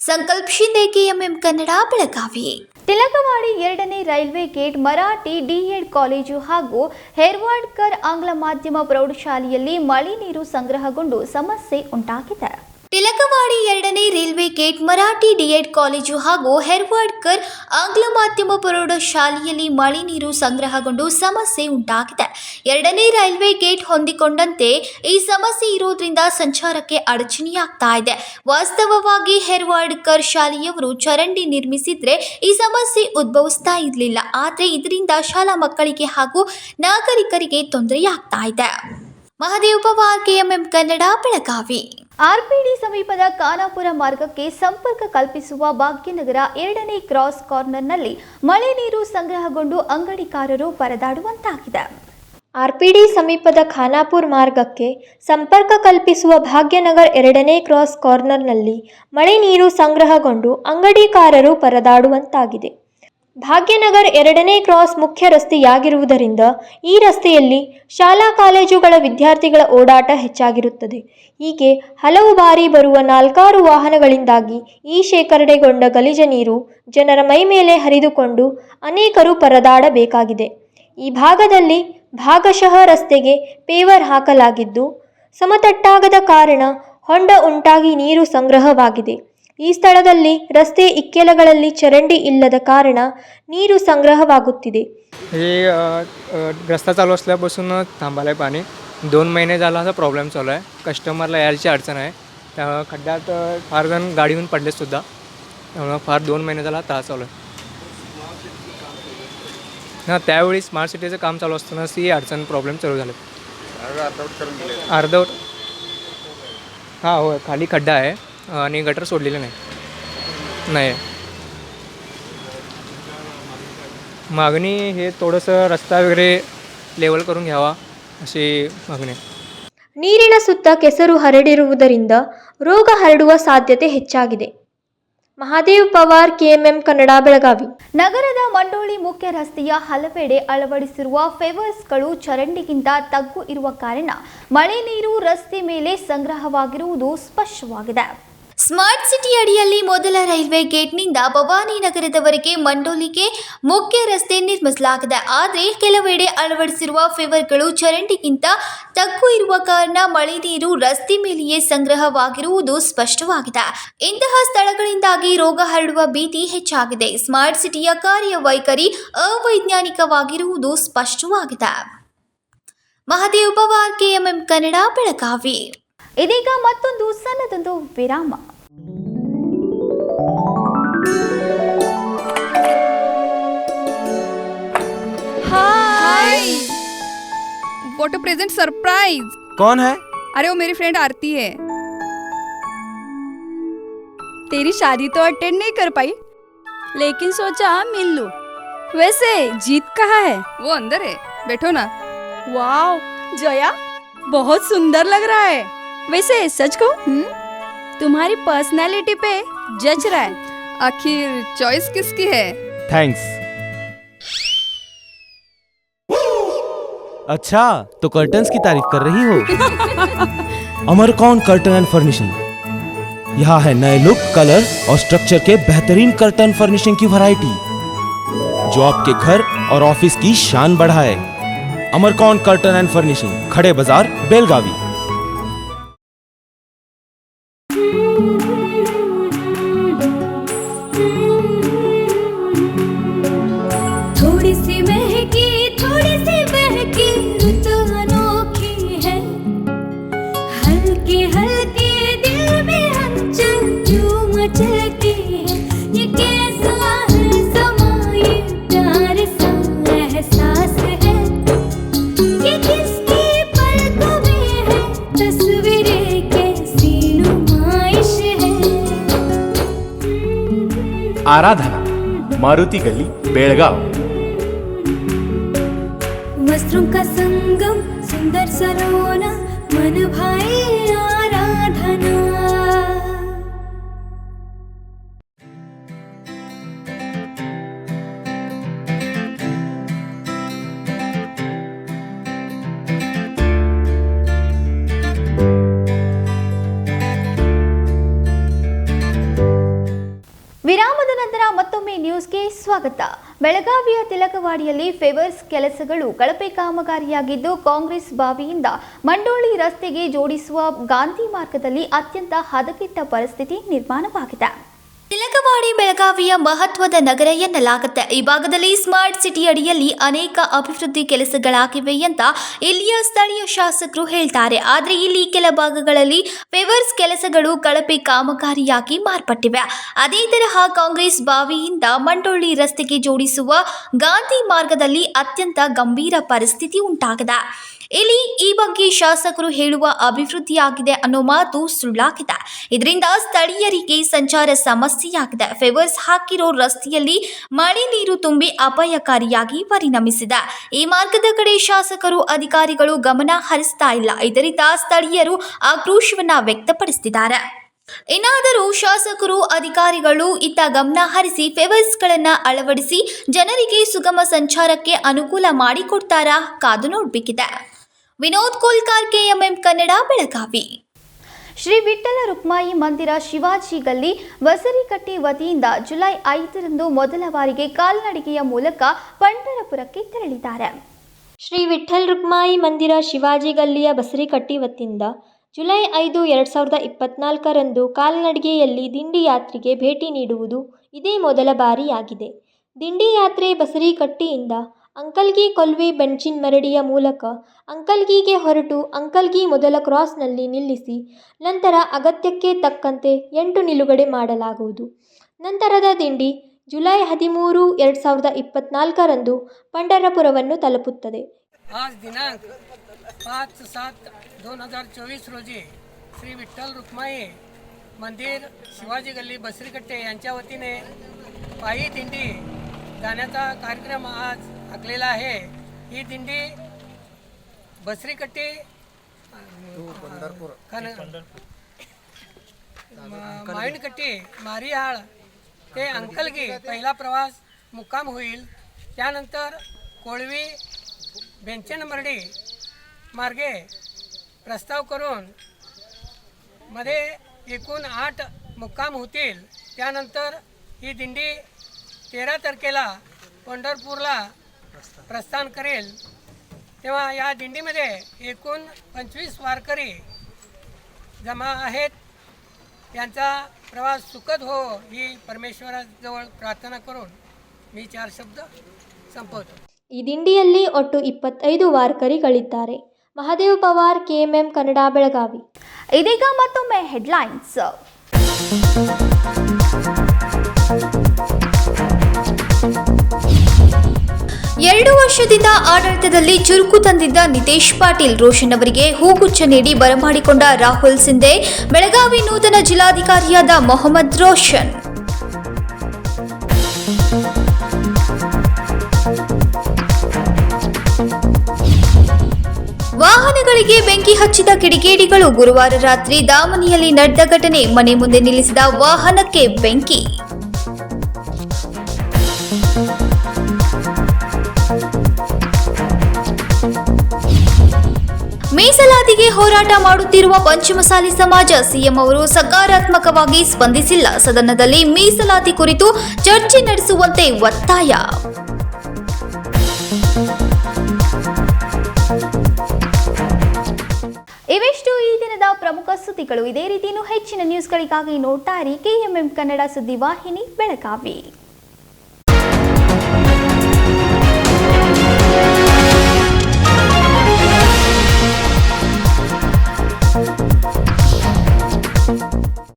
ಸಂಕಲ್ಪ ಶಿಂದೆ, KMM ಕನ್ನಡ, ಬೆಳಗಾವಿ. ತಿಲಕವಾಡಿ 2ನೇ railway gate, Marathi D.Ed college ಹಾಗೂ ಹೆರ್ವಾಡ್ಕರ್ ಆಂಗ್ಲ ಮಾಧ್ಯಮ ಪ್ರೌಢಶಾಲೆಯಲ್ಲಿ ಮಳೆ ನೀರು ಸಂಗ್ರಹಗೊಂಡು ಸಮಸ್ಯೆ ಉಂಟಾಗಿದೆ. ತಿಲಕವಾಡಿ 2ನೇ railway gate, Marathi D.Ed college ಹಾಗೂ ಹೆರ್ವಾಡ್ಕರ್ ಆಂಗ್ಲ ಮಾಧ್ಯಮ ಪ್ರೌಢಶಾಲೆಯಲ್ಲಿ ಮಳೆ ನೀರು ಸಂಗ್ರಹಗೊಂಡು ಸಮಸ್ಯೆ ಉಂಟಾಗಿದೆ. 2ನೇ ರೈಲ್ವೆ ಗೇಟ್ ಹೊಂದಿಕೊಂಡಂತೆ ಈ ಸಮಸ್ಯೆ ಇರೋದ್ರಿಂದ ಸಂಚಾರಕ್ಕೆ ಅಡಚಣೆಯಾಗ್ತಾ ಇದೆ. ವಾಸ್ತವವಾಗಿ ಹೆರ್ವಾಡ್ಕರ್ ಶಾಲೆಯವರು ಚರಂಡಿ ನಿರ್ಮಿಸಿದ್ರೆ ಈ ಸಮಸ್ಯೆ ಉದ್ಭವಿಸ್ತಾ ಇರಲಿಲ್ಲ. ಆದರೆ ಇದರಿಂದ ಶಾಲಾ ಮಕ್ಕಳಿಗೆ ಹಾಗೂ ನಾಗರಿಕರಿಗೆ ತೊಂದರೆಯಾಗ್ತಾ ಇದೆ. ಮಹದೇವ್ ಪವಾರ್, KMM ಕನ್ನಡ, ಬೆಳಗಾವಿ. RPD ಸಮೀಪದ ಖಾನಾಪುರ ಮಾರ್ಗಕ್ಕೆ ಸಂಪರ್ಕ ಕಲ್ಪಿಸುವ ಭಾಗ್ಯನಗರ 2ನೇ ಕ್ರಾಸ್ ಕಾರ್ನರ್ನಲ್ಲಿ ಮಳೆ ನೀರು ಸಂಗ್ರಹಗೊಂಡು ಅಂಗಡಿಕಾರರು ಪರದಾಡುವಂತಾಗಿದೆ. RPD ಸಮೀಪದ ಖಾನಾಪುರ ಮಾರ್ಗಕ್ಕೆ ಸಂಪರ್ಕ ಕಲ್ಪಿಸುವ ಭಾಗ್ಯನಗರ್ 2ನೇ ಕ್ರಾಸ್ ಕಾರ್ನರ್ನಲ್ಲಿ ಮಳೆ ನೀರು ಸಂಗ್ರಹಗೊಂಡು ಅಂಗಡಿಕಾರರು ಪರದಾಡುವಂತಾಗಿದೆ. ಭಾಗ್ಯನಗರ್ 2ನೇ ಕ್ರಾಸ್ ಮುಖ್ಯ ರಸ್ತೆಯಾಗಿರುವುದರಿಂದ ಈ ರಸ್ತೆಯಲ್ಲಿ ಶಾಲಾ ಕಾಲೇಜುಗಳ ವಿದ್ಯಾರ್ಥಿಗಳ ಓಡಾಟ ಹೆಚ್ಚಾಗಿರುತ್ತದೆ. ಹೀಗೆ ಹಲವು ಬಾರಿ ಬರುವ 4-6 ವಾಹನಗಳಿಂದಾಗಿ ಈ ಶೇಖರಣೆಗೊಂಡ ಗಲೀಜ ನೀರು ಜನರ ಮೈ ಮೇಲೆ ಹರಿದುಕೊಂಡು ಅನೇಕರು ಪರದಾಡಬೇಕಾಗಿದೆ. ಈ ಭಾಗದಲ್ಲಿ ಭಾಗಶಃ ರಸ್ತೆಗೆ ಪೇವರ್ ಹಾಕಲಾಗಿದ್ದು ಸಮತಟ್ಟಾಗದ ಕಾರಣ ಹೊಂಡ ಉಂಟಾಗಿ ನೀರು ಸಂಗ್ರಹವಾಗಿದೆ. ಈ ಸ್ಥಳದಲ್ಲಿ ರಸ್ತೆ ಇಕ್ಕೆಲಗಳಲ್ಲಿ ಚರಂಡಿ ಇಲ್ಲದ ಕಾರಣ ನೀರು संग्रहवागुತ್ತಿದೆ. हे रस्ता चालू असल्यापासून थांबायला आहे पाणी. 2 महिने झाला असा प्रॉब्लेम चालू आहे. कस्टमरला यायची अडचण आहे. त्या खड्ड्यात फार जण गाडीहून पडलेसुद्धा. त्यामुळं फार 2 महिने झाला त्रास चालू आहे. हां, त्यावेळी स्मार्ट सिटीचं काम चालू असतानाच ही अडचण प्रॉब्लेम चालू झाले. अर्धवट. हां, होय, खाली खड्डा आहे आणि गटर सोडलेले नाही. मागणी हे थोडंसं रस्ता वगैरे लेवल करून घ्यावा अशी मागणी. ನೀರಿನ ಸುತ್ತ ಕೆಸರು ಹರಡಿರುವುದರಿಂದ ರೋಗ ಹರಡುವ ಸಾಧ್ಯತೆ ಹೆಚ್ಚಾಗಿದೆ. ಮಹಾದೇವ್ ಪವಾರ್, KMM ಕನ್ನಡ, ಬೆಳಗಾವಿ. ನಗರದ ಮಂಡೋಳಿ ಮುಖ್ಯ ರಸ್ತೆಯ ಹಲವೆಡೆ ಅಳವಡಿಸಿರುವ ಫೇವರ್ಸ್ಗಳು ಚರಂಡಿಗಿಂತ ತಗ್ಗು ಇರುವ ಕಾರಣ ಮಳೆ ನೀರು ರಸ್ತೆ ಮೇಲೆ ಸಂಗ್ರಹವಾಗಿರುವುದು ಸ್ಪಷ್ಟವಾಗಿದೆ. ಸ್ಮಾರ್ಟ್ ಸಿಟಿ ಅಡಿಯಲ್ಲಿ ಮೊದಲ ರೈಲ್ವೆ ಗೇಟ್ನಿಂದ ಭವಾನಿ ನಗರದವರೆಗೆ ಮಂಡೋಲಿಗೆ ಮುಖ್ಯ ರಸ್ತೆ ನಿರ್ಮಿಸಲಾಗಿದೆ. ಆದರೆ ಕೆಲವೆಡೆ ಅಳವಡಿಸಿರುವ ಫೇವರ್ಗಳು ಚರಂಡಿಗಿಂತ ತಗ್ಗು ಇರುವ ಕಾರಣ ಮಳೆ ನೀರು ರಸ್ತೆ ಮೇಲೆಯೇ ಸಂಗ್ರಹವಾಗಿರುವುದು ಸ್ಪಷ್ಟವಾಗಿದೆ. ಇಂತಹ ಸ್ಥಳಗಳಿಂದಾಗಿ ರೋಗ ಹರಡುವ ಭೀತಿ ಹೆಚ್ಚಾಗಿದೆ. ಸ್ಮಾರ್ಟ್ ಸಿಟಿಯ ಕಾರ್ಯವೈಖರಿ ಅವೈಜ್ಞಾನಿಕವಾಗಿರುವುದು ಸ್ಪಷ್ಟವಾಗಿದೆ. ಮಹದೇವ್ ಪವಾರ್, KMM ಕನ್ನಡ, ಬೆಳಗಾವಿ. ಇದೀಗ ಮತ್ತೊಂದು ಸಣ್ಣದೊಂದು ವಿರಾಮ. हाय, व्हाट अ प्रेजेंट सरप्राइज। कौन है? अरे वो मेरी फ्रेंड आरती है। तेरी शादी तो अटेंड नहीं कर पाई, लेकिन सोचा मिल लूं। वैसे जीत कहाँ है? वो अंदर है, बैठो ना। वाओ जया, बहुत सुंदर लग रहा है। वैसे सच कहूं, तुम्हारी पर्सनालिटी पे जज रहा है। आखिर चॉइस किसकी है? थैंक्स। अच्छा, तो कर्टन्स की तारीफ कर रही हो? अमरकौन कर्टन एंड फर्निशिंग। यहाँ है नए लुक, कलर और स्ट्रक्चर के बेहतरीन कर्टन फर्निशिंग की वैरायटी, जो आपके घर और ऑफिस की शान बढ़ाए। अमरकौन कर्टन एंड फर्निशिंग, खड़े बाजार, बेलगावी। थोड़ी सी महकी रुत अनोखी है, हल्के हल्के दिल में हलचल क्यों मचलती है। ये कैसा है समा, ये प्यार सा एहसास है, ये किसकी पलकों में है तस्वीरें, कैसी नुमाइश है। आराधना, मारुति गली, बेलगाव। वस्त्रों का संगम, सुंदर सलोना, मन भाई आराधना। ವಿರಾಮದ ನಂತರ ಮತ್ತೊಮ್ಮೆ ನ್ಯೂಸ್ಗೆ ಸ್ವಾಗತ. ಬೆಳಗಾವಿಯ ತಿಲಕವಾಡಿಯಲ್ಲಿ ಫೇವರ್ಸ್ ಕೆಲಸಗಳು ಕಳಪೆ ಕಾಮಗಾರಿಯಾಗಿದ್ದು, ಕಾಂಗ್ರೆಸ್ ಬಾವಿಯಿಂದ ಮಂಡೋಳಿ ರಸ್ತೆಗೆ ಜೋಡಿಸುವ ಗಾಂಧಿ ಮಾರ್ಗದಲ್ಲಿ ಅತ್ಯಂತ ಹದಗೆಟ್ಟ ಪರಿಸ್ಥಿತಿ ನಿರ್ಮಾಣವಾಗಿದೆ. ತಿಲಕವಾಡಿ ಬೆಳಗಾವಿಯ ಮಹತ್ವದ ನಗರ ಎನ್ನಲಾಗುತ್ತೆ. ಈ ಭಾಗದಲ್ಲಿ ಸ್ಮಾರ್ಟ್ ಸಿಟಿ ಅಡಿಯಲ್ಲಿ ಅನೇಕ ಅಭಿವೃದ್ಧಿ ಕೆಲಸಗಳಾಗಿವೆ ಅಂತ ಇಲ್ಲಿಯ ಸ್ಥಳೀಯ ಶಾಸಕರು ಹೇಳ್ತಾರೆ. ಆದರೆ ಇಲ್ಲಿ ಕೆಲ ಭಾಗಗಳಲ್ಲಿ ಫೇವರ್ಸ್ ಕೆಲಸಗಳು ಕಳಪೆ ಕಾಮಗಾರಿಯಾಗಿ ಮಾರ್ಪಟ್ಟಿವೆ. ಅದೇ ತರಹ ಕಾಂಗ್ರೆಸ್ ಬಾವಿಯಿಂದ ಮಂಡೋಳಿ ರಸ್ತೆಗೆ ಜೋಡಿಸುವ ಗಾಂಧಿ ಮಾರ್ಗದಲ್ಲಿ ಅತ್ಯಂತ ಗಂಭೀರ ಪರಿಸ್ಥಿತಿ ಉಂಟಾಗಿದೆ. ಇಲ್ಲಿ ಈ ಬಗ್ಗೆ ಶಾಸಕರು ಹೇಳುವ ಅಭಿವೃದ್ಧಿಯಾಗಿದೆ ಅನ್ನೋ ಮಾತು ಸುಳ್ಳಾಗಿದೆ. ಇದರಿಂದ ಸ್ಥಳೀಯರಿಗೆ ಸಂಚಾರ ಸಮಸ್ಯೆಯಾಗಿದೆ. ಫೇವರ್ಸ್ ಹಾಕಿರೋ ರಸ್ತೆಯಲ್ಲಿ ಮಳೆ ನೀರು ತುಂಬಿ ಅಪಾಯಕಾರಿಯಾಗಿ ಪರಿಣಮಿಸಿದೆ. ಈ ಮಾರ್ಗದ ಕಡೆ ಶಾಸಕರು ಅಧಿಕಾರಿಗಳು ಗಮನ ಹರಿಸ್ತಾ ಇಲ್ಲ. ಇದರಿಂದ ಸ್ಥಳೀಯರು ಆಕ್ರೋಶವನ್ನ ವ್ಯಕ್ತಪಡಿಸುತ್ತಿದ್ದಾರೆ. ಇನ್ನಾದರೂ ಶಾಸಕರು ಅಧಿಕಾರಿಗಳು ಇತ್ತ ಗಮನ ಹರಿಸಿ ಫೇವರ್ಸ್ಗಳನ್ನು ಅಳವಡಿಸಿ ಜನರಿಗೆ ಸುಗಮ ಸಂಚಾರಕ್ಕೆ ಅನುಕೂಲ ಮಾಡಿಕೊಡ್ತಾರಾ ಕಾದು ನೋಡಬೇಕಿದೆ. ವಿನೋದ್ ಕೋಲ್ಕಾರ್, KMM ಕನ್ನಡ, ಬೆಳಗಾವಿ. ಶ್ರೀ ವಿಠ್ಠಲ ರುಕ್ಮಾಯಿ ಮಂದಿರ ಶಿವಾಜಿ ಗಲ್ಲಿ ಬಸರಿಕಟ್ಟಿ ವತಿಯಿಂದ ಜುಲೈ 5ರಂದು ಮೊದಲ ಬಾರಿಗೆ ಕಾಲ್ನಡಿಗೆಯ ಮೂಲಕ ಪಂಢರಪುರಕ್ಕೆ ತೆರಳಿದ್ದಾರೆ. ಶ್ರೀ ವಿಠ್ಠಲ್ ರುಕ್ಮಾಯಿ ಮಂದಿರ ಶಿವಾಜಿ ಗಲ್ಲಿಯ ಬಸರಿಕಟ್ಟಿ ವತಿಯಿಂದ ಜುಲೈ 5, 2024ರಂದು ಕಾಲ್ನಡಿಗೆಯಲ್ಲಿ ದಿಂಡಿ ಯಾತ್ರೆಗೆ ಭೇಟಿ ನೀಡುವುದು ಇದೇ ಮೊದಲ ಬಾರಿಯಾಗಿದೆ. ದಿಂಡಿ ಯಾತ್ರೆ ಬಸರಿಕಟ್ಟಿಯಿಂದ ಅಂಕಲ್ಗಿ ಕೊಲ್ವಿ ಬೆಂಚಿನ್ ಮರಡಿಯ ಮೂಲಕ ಅಂಕಲ್ಗಿಗೆ ಹೊರಟು ಅಂಕಲ್ಗಿ ಮೊದಲ ಕ್ರಾಸ್ನಲ್ಲಿ ನಿಲ್ಲಿಸಿ ನಂತರ ಅಗತ್ಯಕ್ಕೆ ತಕ್ಕಂತೆ 8 ನಿಲುಗಡೆ ಮಾಡಲಾಗುವುದು. ನಂತರದ ದಿಂಡಿ ಜುಲೈ 13, 2024ರಂದು ಪಂಢರಪುರವನ್ನು ತಲುಪುತ್ತದೆ. आज दिनांक 5/7/2024 रोजी श्री विठ्ठल रुक्माई मंदिर शिवाजी गल्ली बसरीकट्टे यांच्या वतीने पायी दिंडी जाण्याचा कार्यक्रम आज आखलेला आहे. ही दिंडी बसरीकट्टी माविणकट्टी मारिहाळ ते अंकलगी पहिला प्रवास मुक्काम होईल. त्यानंतर कोळवी बेंचनमर्डी मार्गे प्रस्ताव करून मध्ये एकूण 8 मुक्काम होतील. त्यानंतर ही दिंडी 13 तारखेला पंढरपूरला प्रस्थान करेल. तेव्हा या दिंडीमध्ये एकूण 25 वारकरी जमा आहेत. यांचा प्रवास सुखद हो ही परमेश्वराजवळ प्रार्थना करून मी 4 शब्द संपवतो. ಈ ದಿಂಡಿಯಲ್ಲಿ ಒಟ್ಟು 25 ವಾರಕರಿಗಳಿದ್ದಾರೆ. ಮಹಾದೇವ್ ಪವಾರ್, KMM ಕನ್ನಡ, ಬೆಳಗಾವಿ. ಇದೀಗ ಮತ್ತೊಮ್ಮೆ ಹೆಡ್ಲೈನ್ಸ್. 2 ವರ್ಷದಿಂದ ಆಡಳಿತದಲ್ಲಿ ಚುರುಕು ತಂದಿದ್ದ ನಿತೇಶ್ ಪಾಟೀಲ್ ರೋಷನ್ ಅವರಿಗೆ ಹೂಗುಚ್ಛ ನೀಡಿ ಬರಮಾಡಿಕೊಂಡ ರಾಹುಲ್ ಸಿಂಧೆ. ಬೆಳಗಾವಿ ನೂತನ ಜಿಲ್ಲಾಧಿಕಾರಿಯಾದ ಮೊಹಮ್ಮದ್ ರೋಷನ್. ವಾಹನಗಳಿಗೆ ಬೆಂಕಿ ಹಚ್ಚಿದ ಕಿಡಿಗೇಡಿಗಳು. ಗುರುವಾರ ರಾತ್ರಿ ದಾಮನಿಯಲ್ಲಿ ನಡೆದ ಘಟನೆ. ಮನೆ ಮುಂದೆ ನಿಲ್ಲಿಸಿದ ವಾಹನಕ್ಕೆ ಬೆಂಕಿ. ಮೀಸಲಾತಿಗೆ ಹೋರಾಟ ಮಾಡುತ್ತಿರುವ ಪಂಚಮಸಾಲಿ ಸಮಾಜ. ಸಿಎಂ ಅವರು ಸಕಾರಾತ್ಮಕವಾಗಿ ಸ್ಪಂದಿಸಿಲ್ಲ. ಸದನದಲ್ಲಿ ಮೀಸಲಾತಿ ಕುರಿತು ಚರ್ಚೆ ನಡೆಸುವಂತೆ ಒತ್ತಾಯ. ಇವೆಷ್ಟು ಈ ದಿನದ ಪ್ರಮುಖ ಸುದ್ದಿಗಳು. ಇದೇ ರೀತಿ ಹೆಚ್ಚಿನ ನ್ಯೂಸ್ಗಳಿಗಾಗಿ ನೋಡ್ತಾ ಇರಿ KMM ಕನ್ನಡ ಸುದ್ದಿವಾಹಿನಿ ಬೆಳಗಾವಿ.